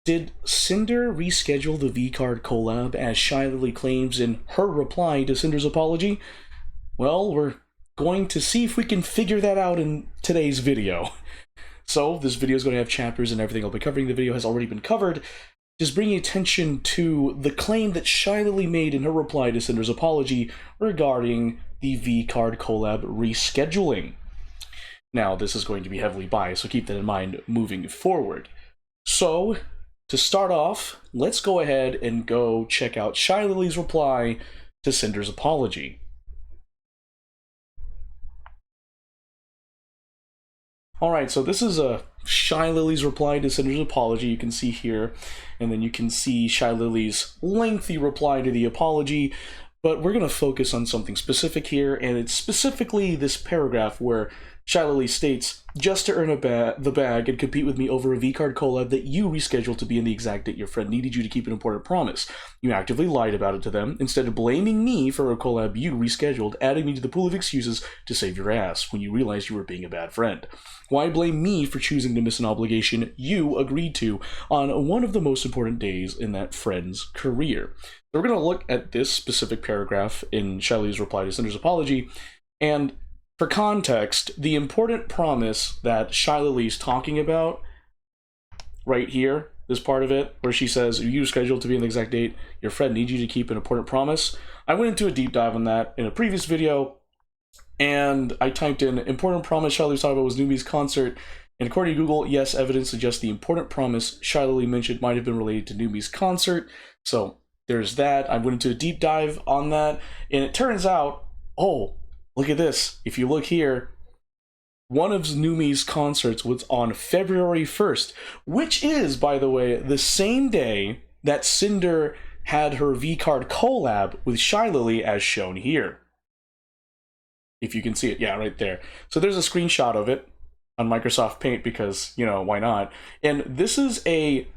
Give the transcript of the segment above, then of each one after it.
Did Sinder reschedule the VCard Collab as Shylily claims in her reply to Sinder's apology? Well, we're going to see if we can figure that out in today's video. So, this video is going to have chapters and everything I'll be covering. The video has already been covered. Just bringing attention to the claim that Shylily made in her reply to Sinder's apology regarding the VCard Collab rescheduling. Now, this is going to be heavily biased, so keep that in mind moving forward. So, to start off, let's go ahead and go check out Shylily's reply to Sinder's apology. Alright, so this is Shylily's reply to Sinder's apology, you can see here, and then you can see Shylily's lengthy reply to the apology, but we're going to focus on something specific here, and it's specifically this paragraph where Shylily states, "Just to earn the bag and compete with me over a VCard collab that you rescheduled to be in the exact date your friend needed you to keep an important promise. You actively lied about it to them, instead of blaming me for a collab you rescheduled, adding me to the pool of excuses to save your ass when you realized you were being a bad friend. Why blame me for choosing to miss an obligation you agreed to on one of the most important days in that friend's career?" So we're going to look at this specific paragraph in Shylily's reply to Sinder's apology, and for context, the important promise that Shylily's talking about right here, this part of it, where she says, "You scheduled to be in the exact date your friend needs you to keep an important promise." I went into a deep dive on that in a previous video, and I typed in important promise Shylily was talking about was Numi's concert, and according to Google, yes, evidence suggests the important promise Shylily mentioned might have been related to Numi's concert. So there's that. I went into a deep dive on that, and it turns out, oh, look at this. If you look here, one of Numi's concerts was on February 1st, which is, by the way, the same day that Sinder had her VCard collab with Shylily, as shown here. If you can see it, yeah, right there. So there's a screenshot of it on Microsoft Paint because, you know, why not? And this is a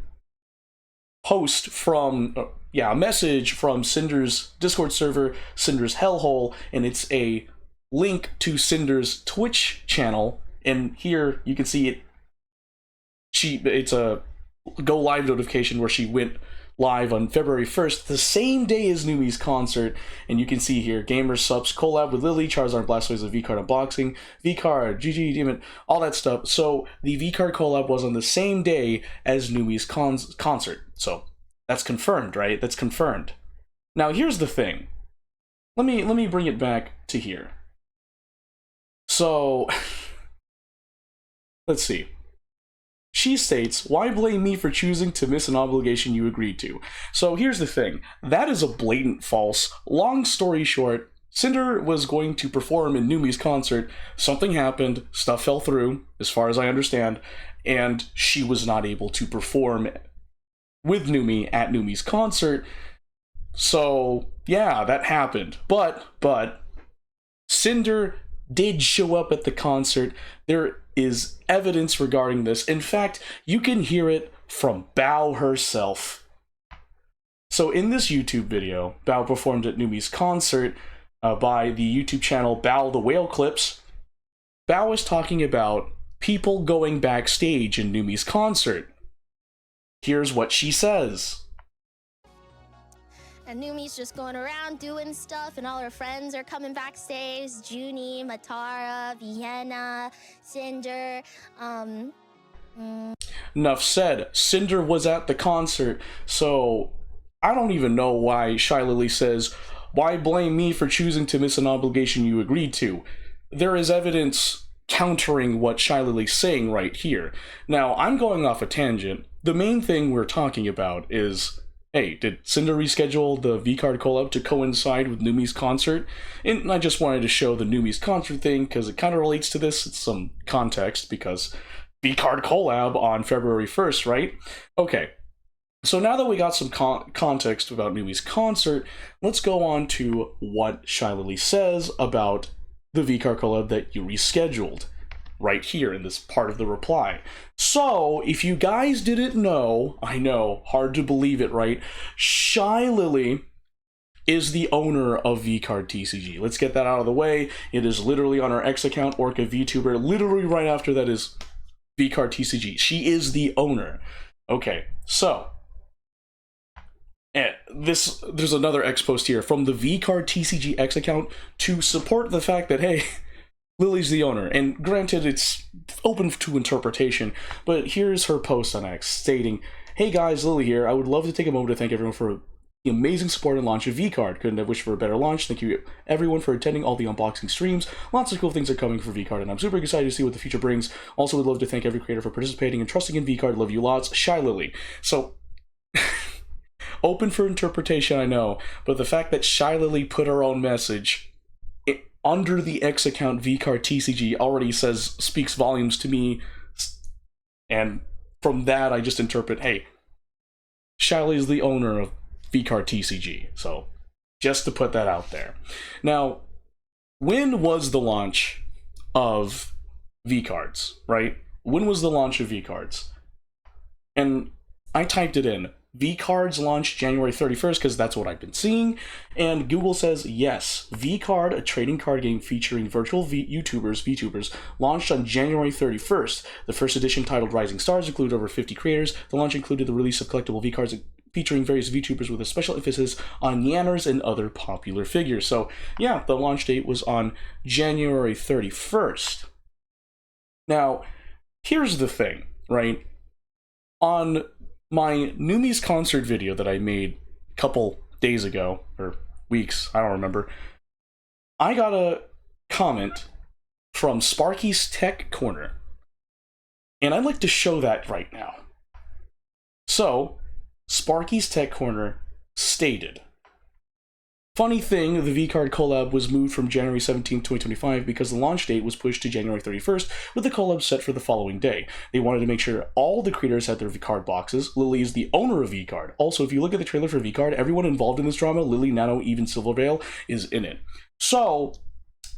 post from, a message from Sinder's Discord server, Sinder's Hellhole, and it's a link to Sinder's Twitch channel, and here you can see it. It's a go live notification where she went live on February 1st, the same day as Numi's concert, and you can see here Gamer Subs collab with Lily, Charizard Blastoise of VCard unboxing, VCard, GG Demon, all that stuff. So the VCard collab was on the same day as Numi's concert. So that's confirmed, right? That's confirmed. Now here's the thing. Let me bring it back to here. So, let's see. She states, "Why blame me for choosing to miss an obligation you agreed to?" So here's the thing. That is a blatant false. Long story short, Sinder was going to perform in Numi's concert. Something happened. Stuff fell through, as far as I understand, and she was not able to perform with Numi at Numi's concert. So, yeah, that happened. But Sinder did show up at the concert. There is evidence regarding this. In fact, you can hear it from Bao herself. So in this YouTube video, Bao performed at Numi's concert by the YouTube channel Bao the Whale Clips. Bao is talking about people going backstage in Numi's concert. Here's what she says. And Numi's just going around doing stuff, and all her friends are coming backstage. Junie, Matara, Vienna, Sinder. Enough said. Sinder was at the concert, so I don't even know why Shylily says, "Why blame me for choosing to miss an obligation you agreed to?" There is evidence countering what Shylily's saying right here. Now, I'm going off a tangent. The main thing we're talking about is, hey, did Sinder reschedule the VCard collab to coincide with Numi's concert? And I just wanted to show the Numi's concert thing because it kind of relates to this. It's some context because VCard collab on February 1st, right? Okay, so now that we got some context about Numi's concert, let's go on to what Shylily says about the VCard collab that you rescheduled right here in this part of the reply. So, if you guys didn't know, I know, hard to believe it, right? Shylily is the owner of VCard TCG. Let's get that out of the way. It is literally on our X account, Orca VTuber. Literally right after that is VCard TCG. She is the owner. Okay, So, there's another X post here from the VCard TCG X account to support the fact that, hey, Lily's the owner, and granted, it's open to interpretation, but here's her post on X stating, "Hey guys, Lily here. I would love to take a moment to thank everyone for the amazing support and launch of VCard. Couldn't have wished for a better launch. Thank you everyone for attending all the unboxing streams. Lots of cool things are coming for VCard, and I'm super excited to see what the future brings. Also, would love to thank every creator for participating and trusting in VCard. Love you lots, Shylily." So, open for interpretation, I know, but the fact that Shylily put her own message under the X account VCard TCG already speaks volumes to me, and from that I just interpret, hey, Shylily is the owner of VCard TCG, so just to put that out there. Now, when was the launch of VCards, right? When was the launch of VCards? And I typed it in. VCards launched January 31st because that's what I've been seeing, and Google says yes, VCard, a trading card game featuring virtual VTubers, launched on January 31st. The first edition, titled Rising Stars, included over 50 creators. The launch included the release of collectible VCards featuring various VTubers with a special emphasis on Yanners and other popular figures. So yeah, the launch date was on January 31st. Now, here's the thing, right? On my Numi's concert video that I made a couple days ago, or weeks, I don't remember, I got a comment from Sparky's TechCorner, and I'd like to show that right now. So, Sparky's TechCorner stated, "Funny thing, the VCard Collab was moved from January 17, 2025 because the launch date was pushed to January 31st, with the collab set for the following day. They wanted to make sure all the creators had their VCard boxes. Lily is the owner of VCard. Also, if you look at the trailer for VCard, everyone involved in this drama, Lily, Nano, even Silverveil, is in it." So,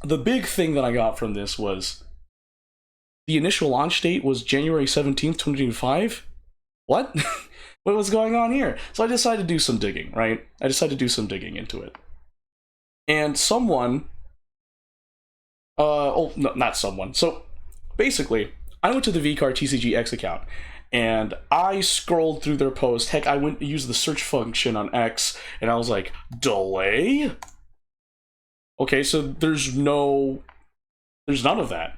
the big thing that I got from this was the initial launch date was January 17th, 2025? What? What was going on here? So I decided to do some digging, right? I decided to do some digging into it. And someone, oh, no, not someone. So basically, I went to the VCard TCG X account and I scrolled through their post. Heck, I went to use the search function on X and I was like, delay? Okay, so there's none of that.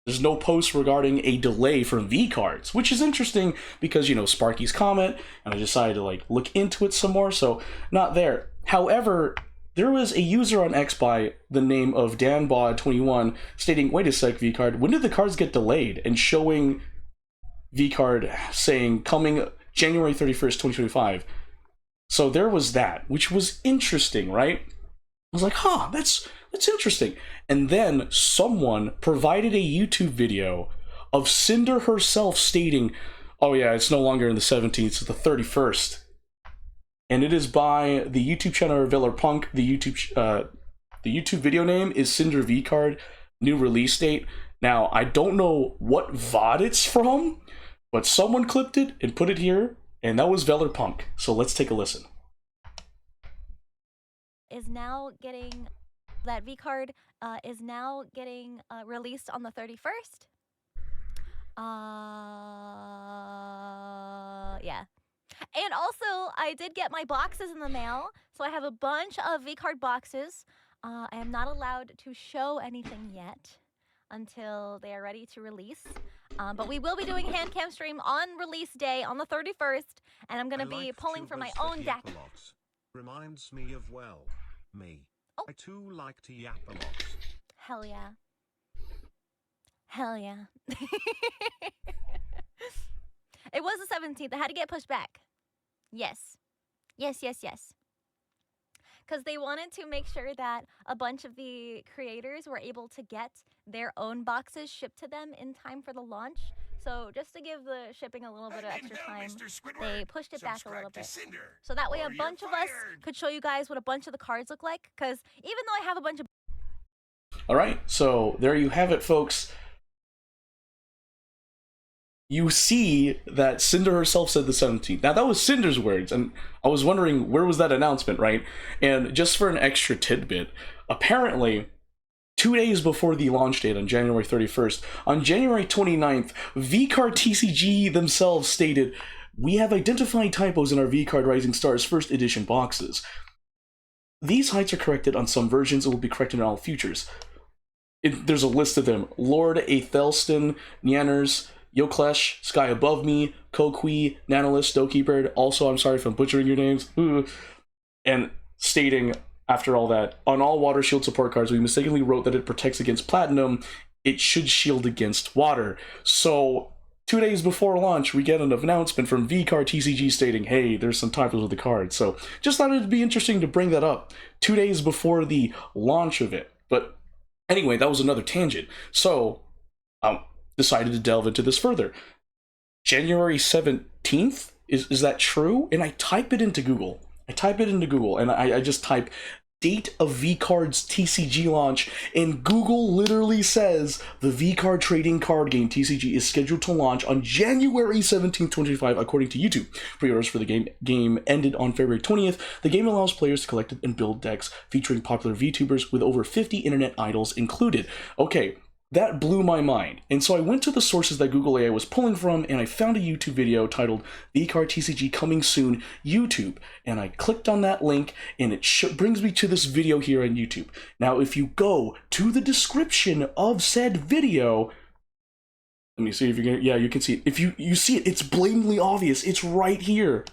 There's no post regarding a delay from VCards, which is interesting because, you know, Sparky's comment, and I decided to like look into it some more, so not there. However, there was a user on X by the name of DanBod21 stating, "Wait a sec, VCard, when did the cards get delayed?" and showing VCard saying coming January 31st, 2025. So there was that, which was interesting, right? I was like, huh, that's interesting. And then someone provided a YouTube video of Sinder herself stating, "Oh yeah, it's no longer in the 17th, it's the 31st. And it is by the YouTube channel of Punk. The YouTube video name is Sinder VCard, new release date. Now, I don't know what VOD it's from, but someone clipped it and put it here, and that was Punk. So let's take a listen. Is now getting that VCard is now getting released on the 31st. Yeah. And also, I did get my boxes in the mail, so I have a bunch of VCard boxes. I am not allowed to show anything yet until they are ready to release. But we will be doing hand cam stream on release day on the 31st, and I'm going to be pulling from my own deck. Reminds me of, well, me. Oh. I too like to yap a lot. Hell yeah. Hell yeah. It was the 17th. I had to get pushed back. Yes. Yes, yes, yes. Because they wanted to make sure that a bunch of the creators were able to get their own boxes shipped to them in time for the launch. So just to give the shipping a little bit of extra time, they pushed it back a little bit. So that way a bunch of us could show you guys what a bunch of the cards look like. Because even though I have a bunch of... All right, so there you have it, folks. You see that Sinder herself said the 17th. Now, that was Sinder's words, and I was wondering, where was that announcement, right? And just for an extra tidbit, apparently, 2 days before the launch date on January 31st, on January 29th, VCard TCG themselves stated, we have identified typos in our VCard Rising Stars first edition boxes. These heights are corrected on some versions and will be corrected in all futures. There's a list of them. Lord Aethelston, Nyanners, Yoklesh, Sky Above Me, Kokui, Nanolis, Stokeeper. Also, I'm sorry if I'm butchering your names. And stating, after all that, on all water shield support cards, we mistakenly wrote that it protects against platinum. It should shield against water. So, 2 days before launch, we get an announcement from VCard TCG stating, hey, there's some typos with the card. So, just thought it'd be interesting to bring that up 2 days before the launch of it. But anyway, that was another tangent. So, decided to delve into this further. January 17th? Is that true? And I type it into Google. And I just type date of VCards TCG launch, and Google literally says the VCard trading card game TCG is scheduled to launch on January 17th, 2025, according to YouTube. Pre-orders for the game ended on February 20th. The game allows players to collect and build decks featuring popular VTubers with over 50 internet idols included. Okay, that blew my mind. And so I went to the sources that Google AI was pulling from, and I found a YouTube video titled VCard TCG Coming Soon YouTube. And I clicked on that link, and it brings me to this video here on YouTube. Now, if you go to the description of said video, let me see if you can, yeah, you can see it. If you see it, it's blatantly obvious. It's right here.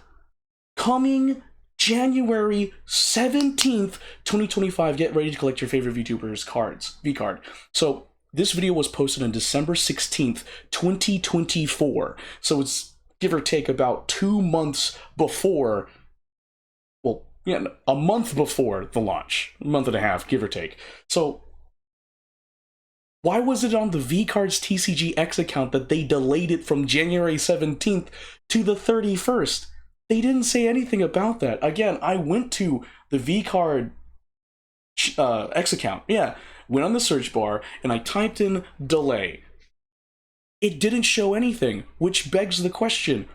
Coming January 17th, 2025. Get ready to collect your favorite VTubers cards, VCard. So, this video was posted on December 16th, 2024. So it's give or take about 2 months before, well, yeah, a month before the launch. A month and a half, give or take. So why was it on the VCards TCG X account that they delayed it from January 17th to the 31st? They didn't say anything about that. Again, I went to the VCard X account. Yeah. Went on the search bar, and I typed in delay. It didn't show anything, which begs the question,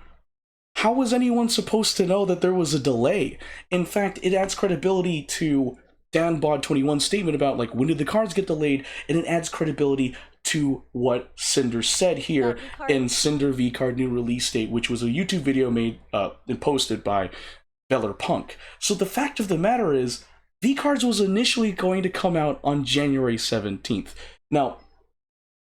how was anyone supposed to know that there was a delay? In fact, it adds credibility to DanBod21's statement about, like, when did the cards get delayed, and it adds credibility to what Sinder said here in Sinder VCard new release date, which was a YouTube video made and posted by Beller Punk. So the fact of the matter is, VCards was initially going to come out on January 17th. Now,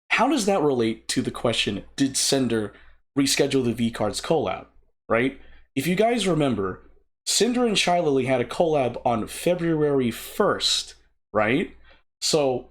how does that relate to the question, did Sinder reschedule the VCards collab, right? If you guys remember, Sinder and Shylily had a collab on February 1st, right? So,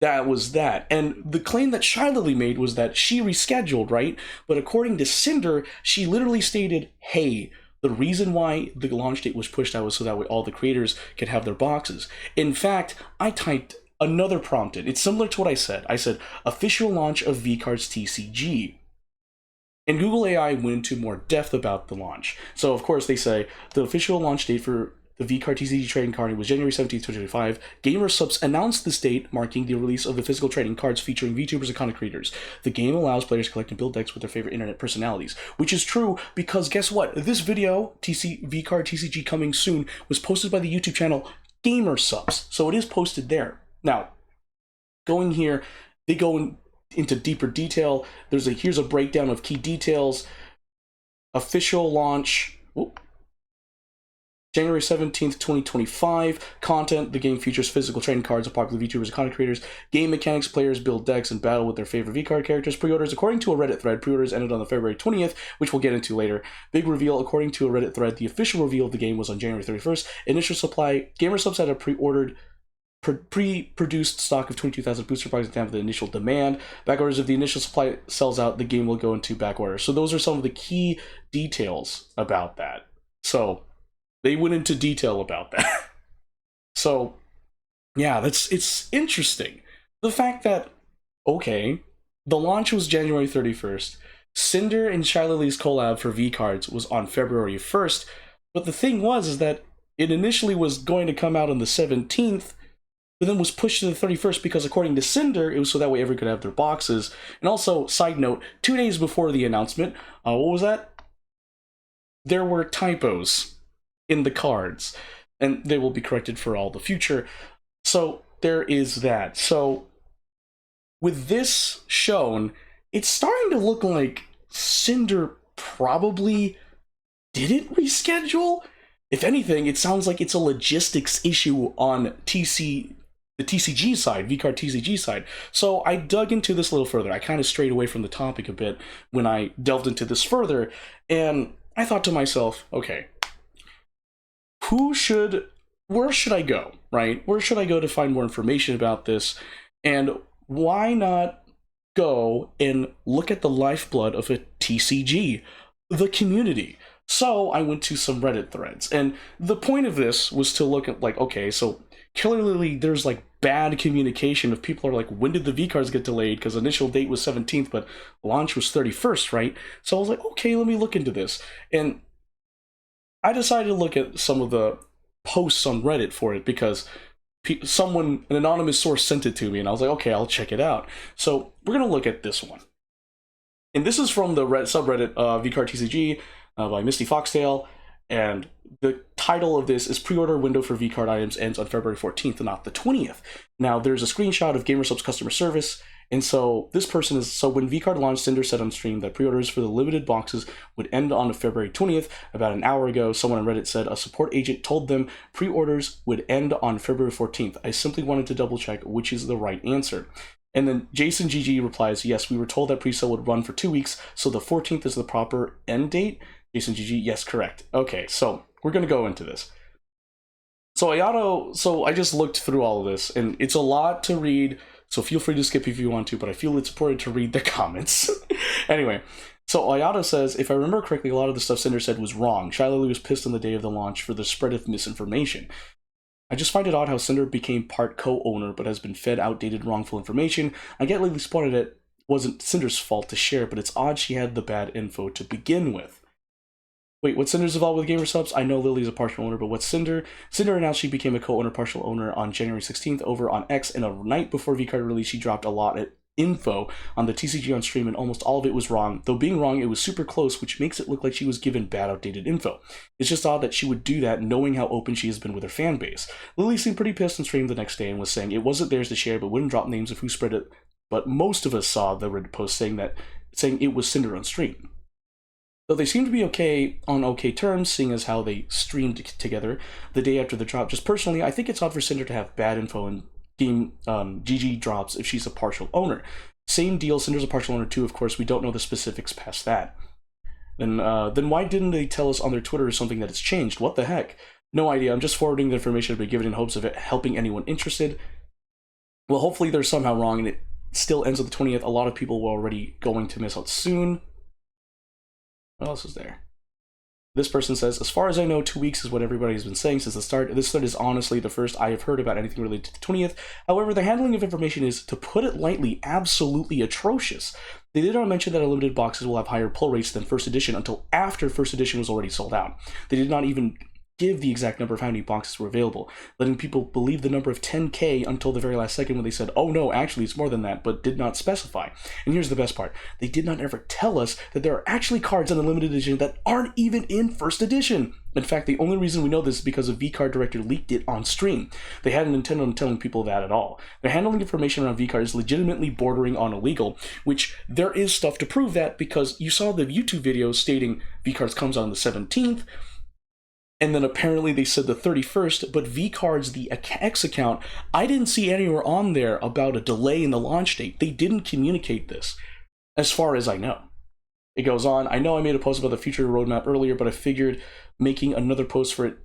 that was that. And the claim that Shylily made was that she rescheduled, right? But according to Sinder, she literally stated, hey, the reason why the launch date was pushed out was so that way all the creators could have their boxes. In fact, I typed another prompt in. It's similar to what I said. I said, official launch of VCards TCG. And Google AI went into more depth about the launch. So, of course, they say, the official launch date for the VCard TCG trading card was January 17th, 2025. GamerSupps announced this date, marking the release of the physical trading cards featuring VTubers and content creators. The game allows players to collect and build decks with their favorite internet personalities, which is true because guess what? This video, VCard TCG Coming Soon, was posted by the YouTube channel GamerSupps, so it is posted there. Now, going here, they go into deeper detail. Here's a breakdown of key details. Official launch. January 17th, 2025. Content, the game features physical trading cards of popular VTubers and content creators. Game mechanics, players build decks and battle with their favorite VCard characters. Pre-orders, according to a Reddit thread, pre-orders ended on the February 20th, which we'll get into later. Big reveal, according to a Reddit thread, the official reveal of the game was on January 31st. Initial supply, GamerSupps had a pre-produced stock of 22,000 booster packs at the time of the initial demand. Back orders, if the initial supply sells out, the game will go into back order. So those are some of the key details about that. So they went into detail about that. So, yeah, it's interesting. The fact that, okay, the launch was January 31st. Sinder and Shylily's collab for VCards was on February 1st. But the thing is that it initially was going to come out on the 17th, but then was pushed to the 31st because according to Sinder, it was so that way everyone could have their boxes. And also, side note, 2 days before the announcement, what was that? There were typos in the cards, and they will be corrected for all the future. So there is that. So with this shown, it's starting to look like Sinder probably didn't reschedule. If anything, it sounds like it's a logistics issue on the TCG side, VCard TCG side. So I dug into this a little further. I kind of strayed away from the topic a bit when I delved into this further, and I thought to myself, okay, where should I go, right? Where should I go to find more information about this? And why not go and look at the lifeblood of a TCG, the community? So I went to some Reddit threads, and the point of this was to look at, like, okay, so clearly there's like bad communication of people are like, when did the VCards get delayed? Because initial date was 17th, but launch was 31st, right? So I was like, okay, let me look into this. And I decided to look at some of the posts on Reddit for it because an anonymous source sent it to me, and I was like, okay, I'll check it out. So we're going to look at this one. And this is from the subreddit VCard TCG by Misty Foxtail, and the title of this is Pre-order window for VCard items ends on February 14th and not the 20th. Now, there's a screenshot of GamerSup's customer service, and so this person is, so when VCard launched, Sinder said on stream that pre-orders for the limited boxes would end on February 20th. About an hour ago, someone on Reddit said a support agent told them pre-orders would end on February 14th. I simply wanted to double check which is the right answer. And then Jason GG replies, yes, we were told that pre-sale would run for 2 weeks, so the 14th is the proper end date. Jason GG, yes, correct. Okay, so we're going to go into this. So I just looked through all of this, and it's a lot to read, so feel free to skip if you want to, but I feel it's important to read the comments. Anyway, so Ayato says, if I remember correctly, a lot of the stuff Sinder said was wrong. Shylily was pissed on the day of the launch for the spread of misinformation. I just find it odd how Sinder became part co-owner, but has been fed outdated, wrongful information. I get Lily spotted it wasn't Cinder's fault to share, but it's odd she had the bad info to begin with. Wait, what Cinder's involved with GamerSupps? I know Lily's a partial owner, but what's Cinder? Cinder announced she became a co-owner, partial owner on January 16th over on X, and a night before VCard release, she dropped a lot of info on the TCG on stream, and almost all of it was wrong. Though being wrong, it was super close, which makes it look like she was given bad, outdated info. It's just odd that she would do that, knowing how open she has been with her fan base. Lily seemed pretty pissed on stream the next day and was saying it wasn't theirs to share, but wouldn't drop names of who spread it. But most of us saw the Reddit post saying it was Cinder on stream. Though they seem to be on okay terms, seeing as how they streamed together the day after the drop. Just personally, I think it's odd for Cinder to have bad info and game GG drops if she's a partial owner. Same deal, Cinder's a partial owner too, of course, we don't know the specifics past that. Then why didn't they tell us on their Twitter or something that it's changed? What the heck? No idea, I'm just forwarding the information to be given in hopes of it helping anyone interested. Well, hopefully they're somehow wrong and it still ends on the 20th. A lot of people were already going to miss out soon. What else is there? This person says, as far as I know, 2 weeks is what everybody's been saying since the start. This thread is honestly the first I have heard about anything related to the 20th. However, the handling of information is, to put it lightly, absolutely atrocious. They did not mention that unlimited boxes will have higher pull rates than first edition until after first edition was already sold out. They did not even give the exact number of how many boxes were available, letting people believe the number of 10k until the very last second when they said, oh no, actually it's more than that, but did not specify. And here's the best part. They did not ever tell us that there are actually cards in the limited edition that aren't even in first edition. In fact, the only reason we know this is because a VCard director leaked it on stream. They hadn't intended on telling people that at all. Their handling information around VCard is legitimately bordering on illegal, which there is stuff to prove that, because you saw the YouTube video stating VCards comes out on the 17th, and then apparently they said the 31st, but VCards, the X account, I didn't see anywhere on there about a delay in the launch date. They didn't communicate this, as far as I know. It goes on, I know I made a post about the future roadmap earlier, but I figured making another post for it,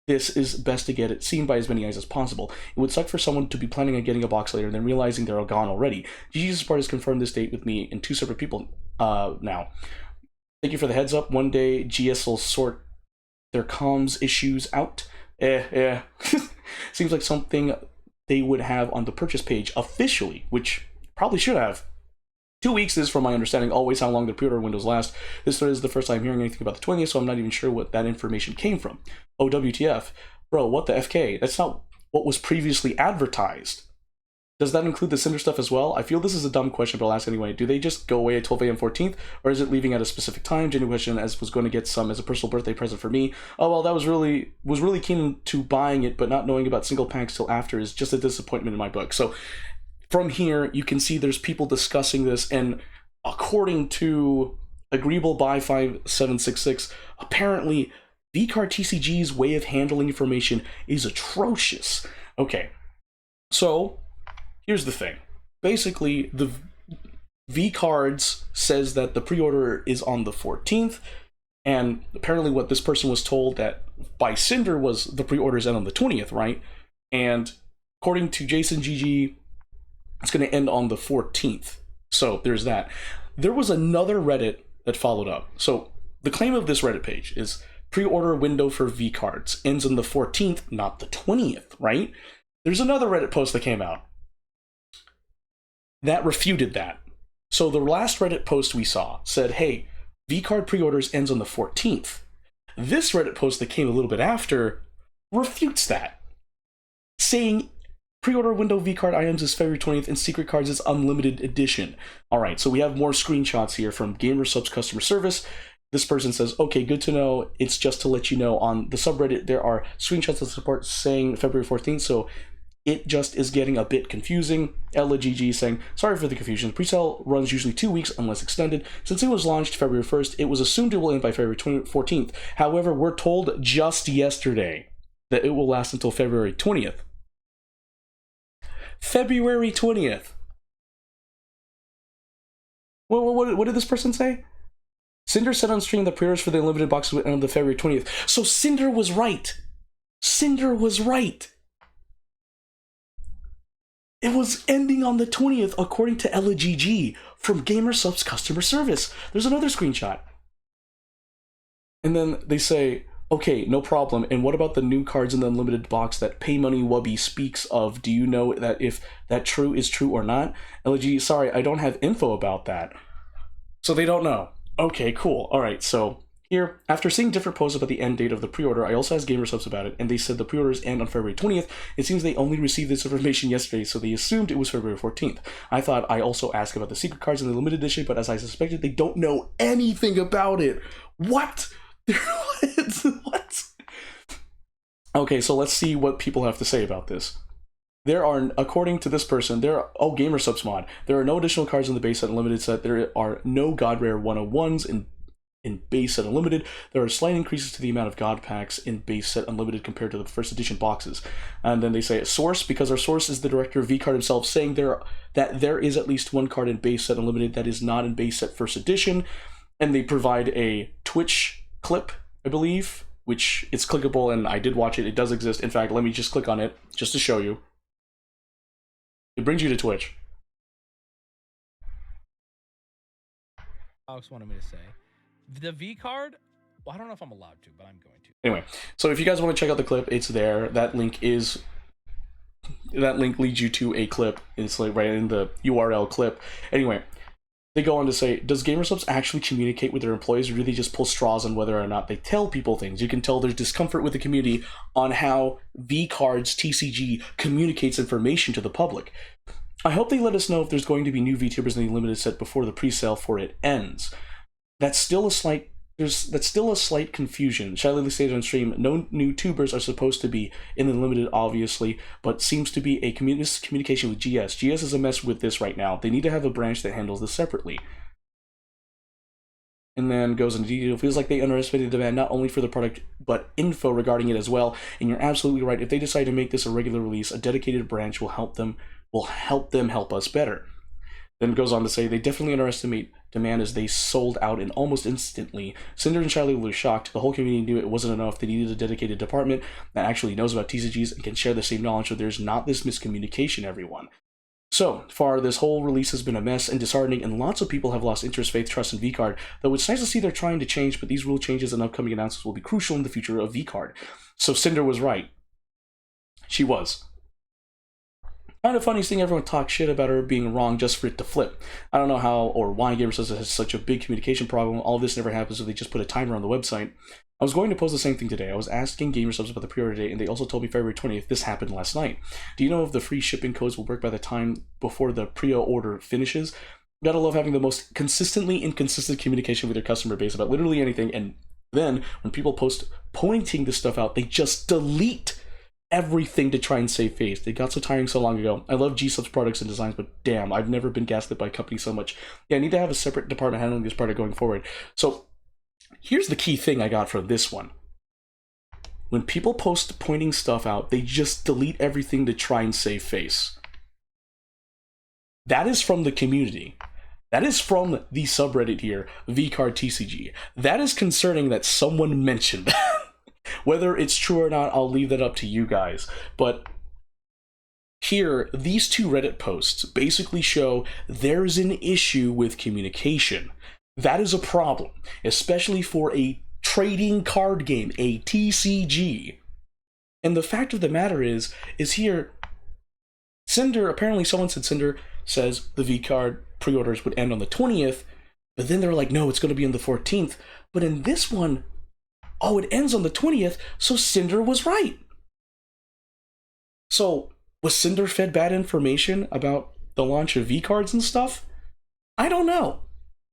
this is best to get it seen by as many eyes as possible. It would suck for someone to be planning on getting a box later and then realizing they're all gone already. GG's Support has confirmed this date with me and 2 separate people now. Thank you for the heads up. One day GS will sort their comms issues out. Seems like something they would have on the purchase page officially, which probably should have. 2 weeks is, from my understanding, always how long the pre-order windows last. This thread is the first time hearing anything about the 20th, so I'm not even sure what that information came from. Oh, WTF. Bro, what the FK? That's not what was previously advertised. Does that include the Cinder stuff as well? I feel this is a dumb question, but I'll ask anyway. Do they just go away at 12 a.m. 14th, or is it leaving at a specific time? Genuine question, as was going to get some as a personal birthday present for me. Oh, well, that was really keen to buying it, but not knowing about single packs till after is just a disappointment in my book. So from here, you can see there's people discussing this, and according to agreeable by 5766. Apparently, VCard TCG's way of handling information is atrocious. Okay, so here's the thing. Basically, the VCards says that the pre-order is on the 14th, and apparently what this person was told that by Sinder was the pre-orders end on the 20th, right? And according to Jason GG, it's going to end on the 14th. So there's that. There was another Reddit that followed up. So the claim of this Reddit page is pre-order window for VCards ends on the 14th, not the 20th, right? There's another Reddit post that came out that refuted that. So the last Reddit post we saw said, hey, VCard pre-orders ends on the 14th. This Reddit post that came a little bit after refutes that, saying pre-order window VCard items is February 20th and secret cards is unlimited edition. All right, so we have more screenshots here from GamerSubs customer service. This person says, okay, good to know. It's just to let you know on the subreddit, there are screenshots of support saying February 14th, so it just is getting a bit confusing. Ella GG saying, sorry for the confusion. Presale runs usually 2 weeks unless extended. Since it was launched February 1st, it was assumed it will end by February 14th. However, we're told just yesterday that it will last until February 20th. February 20th. What did this person say? Sinder said on stream that pre-orders for the unlimited boxes would end on the February 20th. So Sinder was right. Sinder was right. It was ending on the 20th, according to Ella GG from GamerSubs customer service. There's another screenshot. And then they say, okay, no problem. And what about the new cards in the unlimited box that Pay Money Wubby speaks of? Do you know that if that true is true or not? LG, sorry, I don't have info about that. So they don't know. Okay, cool. All right, so here, after seeing different posts about the end date of the pre-order, I also asked GamerSubs about it, and they said the pre-orders end on February 20th. It seems they only received this information yesterday, so they assumed it was February 14th. I thought I also asked about the secret cards in the limited edition, but as I suspected, they don't know anything about it. What? What? Okay, so let's see what people have to say about this. There are, according to this person, GamerSubs mod, there are no additional cards in the base set unlimited set. There are no God Rare 101s in base set unlimited. There are slight increases to the amount of God packs in base set unlimited compared to the first edition boxes. And then they say source, because our source is the director of VCard himself, saying that there is at least one card in base set unlimited that is not in base set first edition. And they provide a Twitch clip, I believe, which it's clickable, and I did watch it. It does exist. In fact, let me just click on it just to show you. It brings you to Twitch. Alex wanted me to say the VCard. Well, I don't know if I'm allowed to, but I'm going to. Anyway, so if you guys want to check out the clip, it's there. That link leads you to a clip. It's like right in the URL clip. Anyway, they go on to say, does GamerSubs actually communicate with their employees, or do they just pull straws on whether or not they tell people things? You can tell there's discomfort with the community on how VCards TCG communicates information to the public. I hope they let us know if there's going to be new VTubers in the limited set before the pre-sale for it ends. That's still a slight confusion. Shylily stated on stream, no new tubers are supposed to be in the limited, obviously, but seems to be a communication with GS. GS is a mess with this right now. They need to have a branch that handles this separately. And then goes into detail. Feels like they underestimated the demand not only for the product, but info regarding it as well. And you're absolutely right. If they decide to make this a regular release, a dedicated branch will help them help us better. Then goes on to say, they definitely underestimate demand as they sold out and almost instantly. Sinder and Shylily were shocked. The whole community knew it wasn't enough. They needed a dedicated department that actually knows about TCGs and can share the same knowledge so there's not this miscommunication, everyone. So far, this whole release has been a mess and disheartening, and lots of people have lost interest, faith, trust in VCard, though it's nice to see they're trying to change, but these rule changes and upcoming announcements will be crucial in the future of VCard. So Sinder was right. She was. Kind of funny seeing everyone talk shit about her being wrong just for it to flip. I don't know how or why GamerSubs has such a big communication problem. All of this never happens if they just put a timer on the website. I was going to post the same thing today. I was asking GamerSubs about the pre-order date, and they also told me February 20th. This happened last night. Do you know if the free shipping codes will work by the time before the pre-order finishes? Gotta love having the most consistently inconsistent communication with your customer base about literally anything, and then when people post pointing this stuff out, they just delete everything to try and save face. It got so tiring so long ago. I love G-Sub's products and designs, but damn, I've never been gaslit by a company so much. Yeah, I need to have a separate department handling this product going forward. So here's the key thing I got from this one. When people post pointing stuff out, they just delete everything to try and save face. That is from the community. That is from the subreddit here, VCard TCG. That is concerning that someone mentioned. Whether it's true or not, I'll leave that up to you guys. But here, these two Reddit posts basically show there's an issue with communication. That is a problem, especially for a trading card game, a TCG. And the fact of the matter is here, Sinder, apparently someone said Sinder says the VCard pre-orders would end on the 20th, but then they're like, no, it's going to be on the 14th. But in this one, oh, it ends on the 20th, so Sinder was right. So, was Sinder fed bad information about the launch of VCards and stuff? I don't know.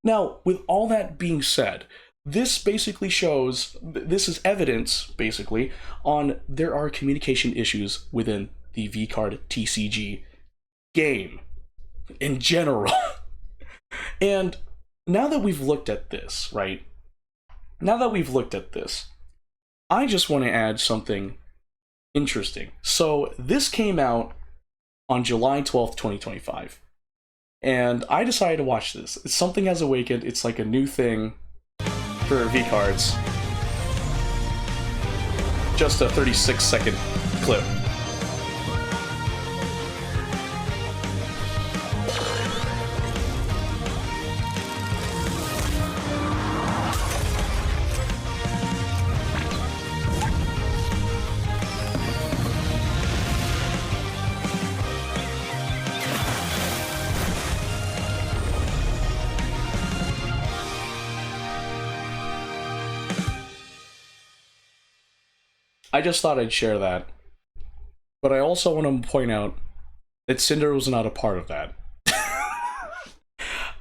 Now, with all that being said, this basically shows, this is evidence, basically, on there are communication issues within the VCard TCG game in general. And now that we've looked at this, right? Now that we've looked at this, I just want to add something interesting. So this came out on July 12th, 2025. And I decided to watch this. It's Something Has Awakened. It's like a new thing for VCards. Just a 36-second clip. I just thought I'd share that. But I also want to point out that Sinder was not a part of that.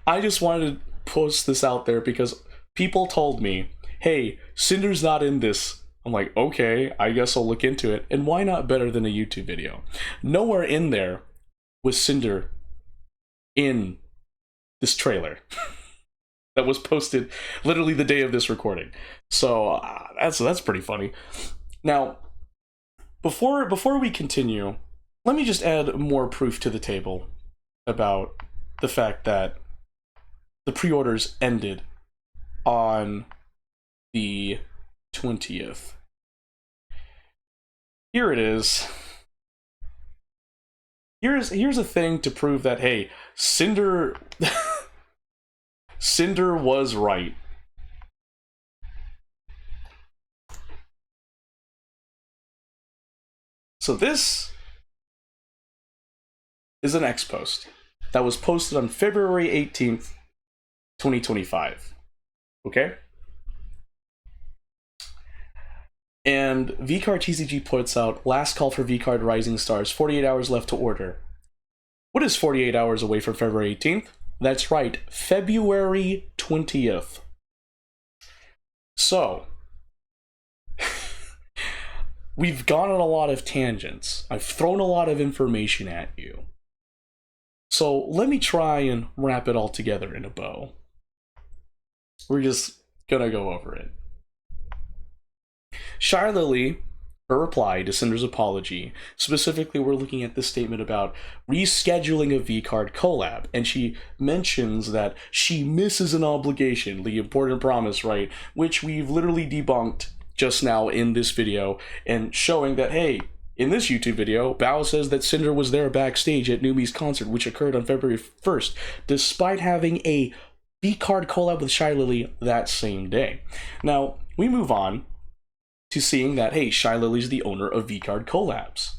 I just wanted to post this out there because people told me, hey, Sinder's not in this. I'm like, okay, I guess I'll look into it. And why not better than a YouTube video? Nowhere in there was Sinder in this trailer that was posted literally the day of this recording. So that's pretty funny. Now, before we continue, let me just add more proof to the table about the fact that the pre-orders ended on the 20th. Here it is. Here's a thing to prove that, hey, Sinder Sinder was right. So this is an X post that was posted on February 18th, 2025. Okay? And VCard TCG puts out last call for VCard Rising Stars, 48 hours left to order. What is 48 hours away from February 18th? That's right, February 20th. So, we've gone on a lot of tangents. I've thrown a lot of information at you. So let me try and wrap it all together in a bow. We're just gonna go over it. Shylily, her reply to Sinder's apology, specifically we're looking at this statement about rescheduling a VCard Collab, and she mentions that she misses an obligation, the important promise, right, which we've literally debunked just now in this video, and showing that, hey, in this YouTube video, Bao says that Sinder was there backstage at Numi's concert, which occurred on February 1st, despite having a VCard collab with Shylily that same day. Now, we move on to seeing that, hey, Shylily's the owner of VCard Collabs.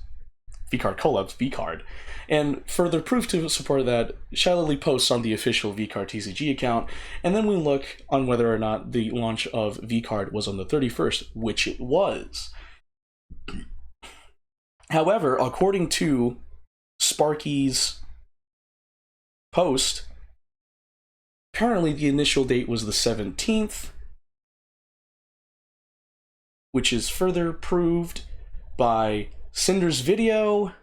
VCard Collabs, VCard. And further proof to support that, Shylily posts on the official VCard TCG account, and then we look on whether or not the launch of VCard was on the 31st, which it was. However, according to Sparky's post, apparently the initial date was the 17th, which is further proved by Cinder's video,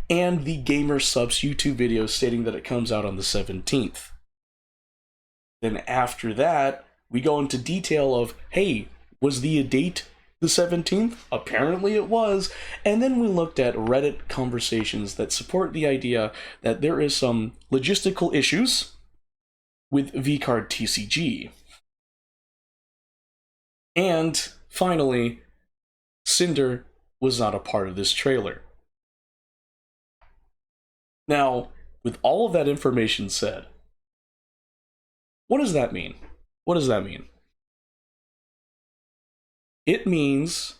and the Gamer Subs YouTube video stating that it comes out on the 17th. Then after that, we go into detail of, hey, was the date the 17th? Apparently it was. And then we looked at Reddit conversations that support the idea that there is some logistical issues with VCard TCG. And finally, Cinder was not a part of this trailer. Now, with all of that information said, what does that mean? What does that mean? It means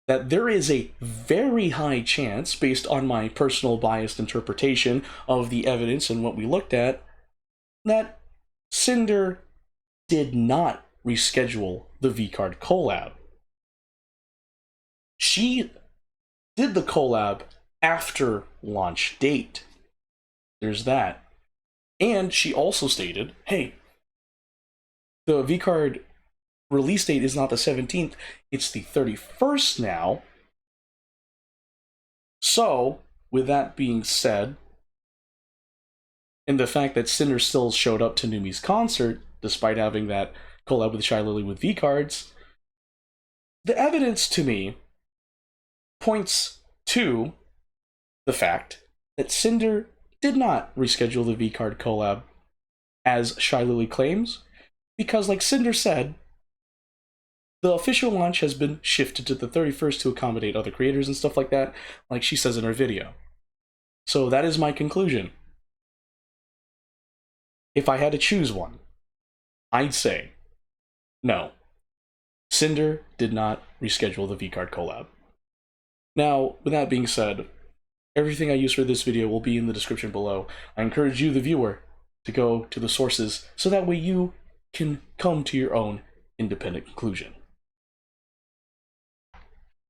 that there is a very high chance, based on my personal biased interpretation of the evidence and what we looked at, that Cinder did not reschedule the VCard Collab. She did the collab after launch date. There's that. And she also stated, hey, the VCard release date is not the 17th, it's the 31st now. So, with that being said, and the fact that Cinder still showed up to Numi's concert, despite having that collab with Shylily with VCards, the evidence to me points to the fact that Cinder did not reschedule the VCard collab as Shylily claims, because like Cinder said, the official launch has been shifted to the 31st to accommodate other creators and stuff like that, like she says in her video. So that is my conclusion. If I had to choose one, I'd say, no, Cinder did not reschedule the VCard collab. Now, with that being said, everything I use for this video will be in the description below. I encourage you, the viewer, to go to the sources so that way you can come to your own independent conclusion.